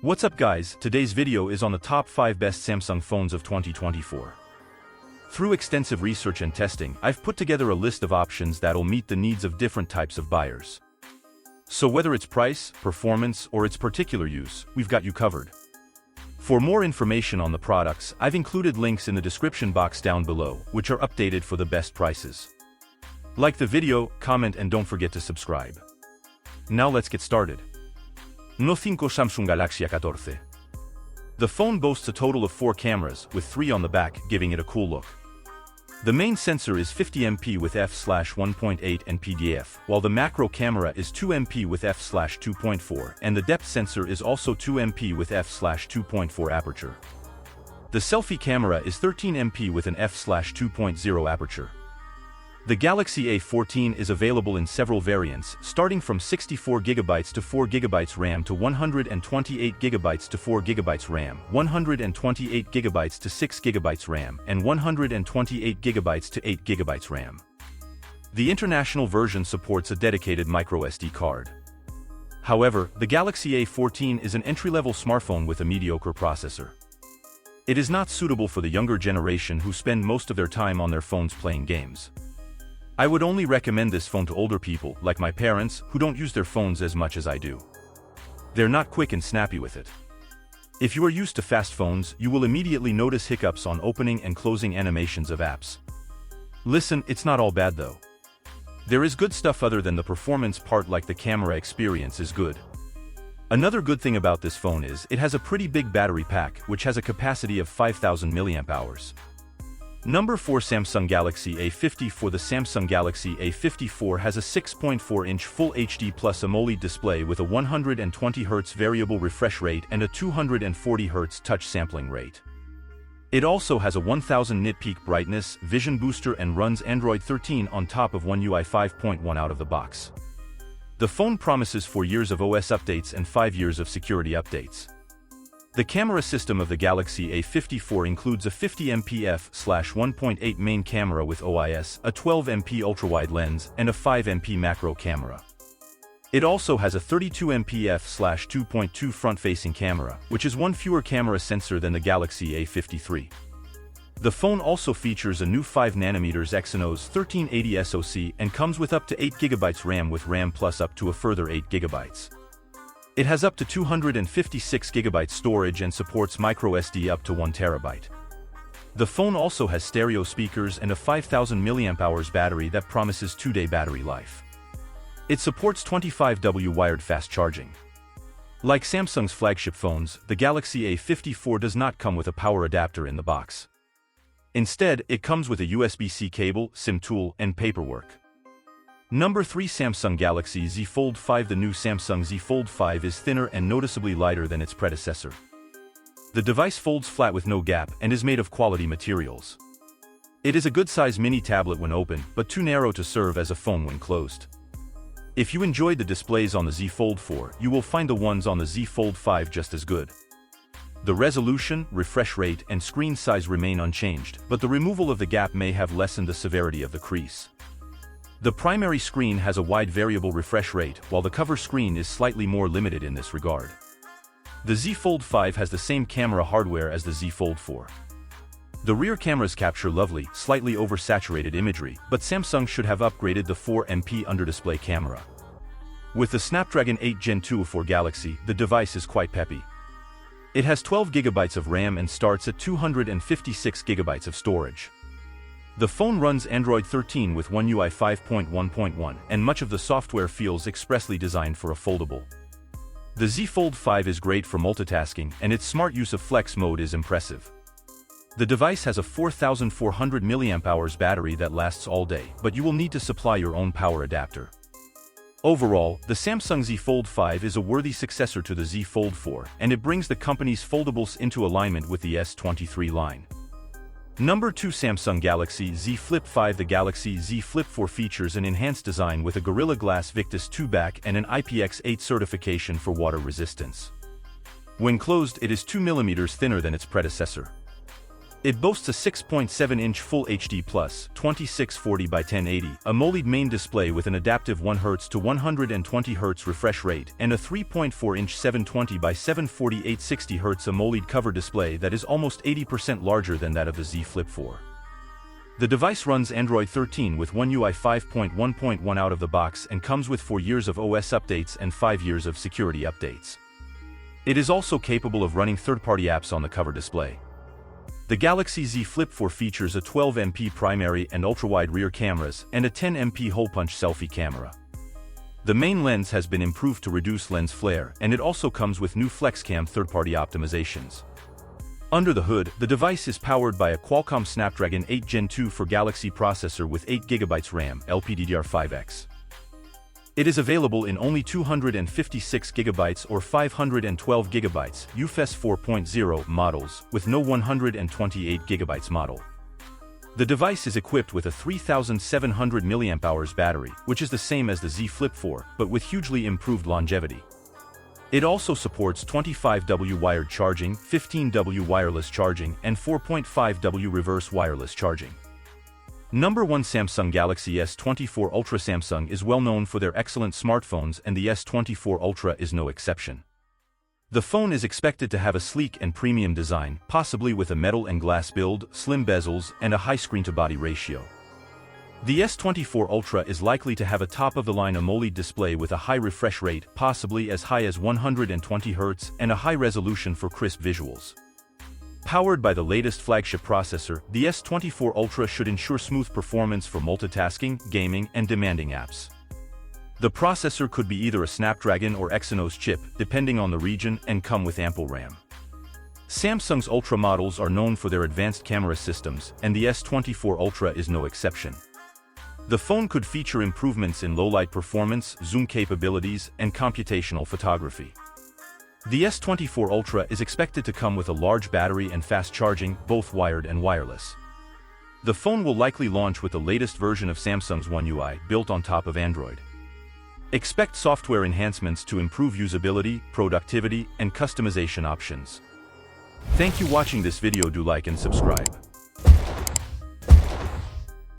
What's up guys, today's video is on the top 5 best Samsung phones of 2024. Through extensive research and testing, I've put together a list of options that'll meet the needs of different types of buyers. So whether it's price, performance, or its particular use, we've got you covered. For more information on the products, I've included links in the description box down below, which are updated for the best prices. Like the video, comment and don't forget to subscribe. Now let's get started. No. 5 Samsung Galaxy A14. The phone boasts a total of 4 cameras, with 3 on the back, giving it a cool look. The main sensor is 50MP with f/1.8 and PDF, while the macro camera is 2MP with f/2.4, and the depth sensor is also 2MP with f/2.4 aperture. The selfie camera is 13MP with an f/2.0 aperture. The Galaxy A14 is available in several variants, starting from 64GB to 4GB RAM to 128GB to 4GB RAM, 128GB to 6GB RAM, and 128GB to 8GB RAM. The international version supports a dedicated microSD card. However, the Galaxy A14 is an entry-level smartphone with a mediocre processor. It is not suitable for the younger generation who spend most of their time on their phones playing games. I would only recommend this phone to older people, like my parents, who don't use their phones as much as I do. They're not quick and snappy with it. If you are used to fast phones, you will immediately notice hiccups on opening and closing animations of apps. Listen, it's not all bad though. There is good stuff other than the performance part, like the camera experience is good. Another good thing about this phone is, it has a pretty big battery pack, which has a capacity of 5000 mAh. Number 4 Samsung Galaxy A54. The Samsung Galaxy A54 has a 6.4-inch Full HD Plus AMOLED display with a 120Hz variable refresh rate and a 240Hz touch sampling rate. It also has a 1000 nit peak brightness, vision booster, and runs Android 13 on top of One UI 5.1 out of the box. The phone promises 4 years of OS updates and 5 years of security updates. The camera system of the Galaxy A54 includes a 50MP f/1.8 main camera with OIS, a 12MP ultrawide lens, and a 5MP macro camera. It also has a 32MP f/2.2 front-facing camera, which is one fewer camera sensor than the Galaxy A53. The phone also features a new 5nm Exynos 1380 SoC and comes with up to 8GB RAM with RAM Plus up to a further 8GB. It has up to 256GB storage and supports microSD up to 1TB. The phone also has stereo speakers and a 5000 mAh battery that promises 2-day battery life. It supports 25W wired fast charging. Like Samsung's flagship phones, the Galaxy A54 does not come with a power adapter in the box. Instead, it comes with a USB-C cable, SIM tool, and paperwork. Number 3 Samsung Galaxy Z Fold 5. The new Samsung Z Fold 5 is thinner and noticeably lighter than its predecessor. The device folds flat with no gap and is made of quality materials. It is a good-size mini tablet when open, but too narrow to serve as a phone when closed. If you enjoyed the displays on the Z Fold 4, you will find the ones on the Z Fold 5 just as good. The resolution, refresh rate, and screen size remain unchanged, but the removal of the gap may have lessened the severity of the crease. The primary screen has a wide variable refresh rate, while the cover screen is slightly more limited in this regard. The Z Fold 5 has the same camera hardware as the Z Fold 4. The rear cameras capture lovely, slightly oversaturated imagery, but Samsung should have upgraded the 4MP under-display camera. With the Snapdragon 8 Gen 2 for Galaxy, the device is quite peppy. It has 12GB of RAM and starts at 256GB of storage. The phone runs Android 13 with One UI 5.1.1, and much of the software feels expressly designed for a foldable. The Z Fold 5 is great for multitasking, and its smart use of flex mode is impressive. The device has a 4400 mAh battery that lasts all day, but you will need to supply your own power adapter. Overall, the Samsung Z Fold 5 is a worthy successor to the Z Fold 4, and it brings the company's foldables into alignment with the S23 line. Number 2 Samsung Galaxy Z Flip 5. The Galaxy Z Flip 4 features an enhanced design with a Gorilla Glass Victus 2 back and an IPX8 certification for water resistance. When closed, it is 2mm thinner than its predecessor. It boasts a 6.7-inch Full HD Plus 2640 by 1080 AMOLED main display with an adaptive 1Hz to 120Hz refresh rate and a 3.4-inch 720 by 740 860Hz AMOLED cover display that is almost 80% larger than that of the Z Flip 4. The device runs Android 13 with One UI 5.1.1 out of the box and comes with 4 years of OS updates and 5 years of security updates. It is also capable of running third-party apps on the cover display. The Galaxy Z Flip 4 features a 12MP primary and ultra-wide rear cameras and a 10MP hole-punch selfie camera. The main lens has been improved to reduce lens flare, and it also comes with new FlexCam third-party optimizations. Under the hood, the device is powered by a Qualcomm Snapdragon 8 Gen 2 for Galaxy processor with 8GB RAM LPDDR5X. It is available in only 256GB or 512GB UFS 4.0 models, with no 128GB model. The device is equipped with a 3700 mAh battery, which is the same as the Z Flip 4, but with hugely improved longevity. It also supports 25W wired charging, 15W wireless charging, and 4.5W reverse wireless charging. Number 1 Samsung Galaxy S24 Ultra. Samsung is well known for their excellent smartphones, and the S24 Ultra is no exception. The phone is expected to have a sleek and premium design, possibly with a metal and glass build, slim bezels, and a high screen-to-body ratio. The S24 Ultra is likely to have a top-of-the-line AMOLED display with a high refresh rate, possibly as high as 120Hz, and a high resolution for crisp visuals. Powered by the latest flagship processor, the S24 Ultra should ensure smooth performance for multitasking, gaming, and demanding apps. The processor could be either a Snapdragon or Exynos chip, depending on the region, and come with ample RAM. Samsung's Ultra models are known for their advanced camera systems, and the S24 Ultra is no exception. The phone could feature improvements in low-light performance, zoom capabilities, and computational photography. The S24 Ultra is expected to come with a large battery and fast charging, both wired and wireless. The phone will likely launch with the latest version of Samsung's One UI, built on top of Android. Expect software enhancements to improve usability, productivity, and customization options. Thank you for watching this video. Do like and subscribe.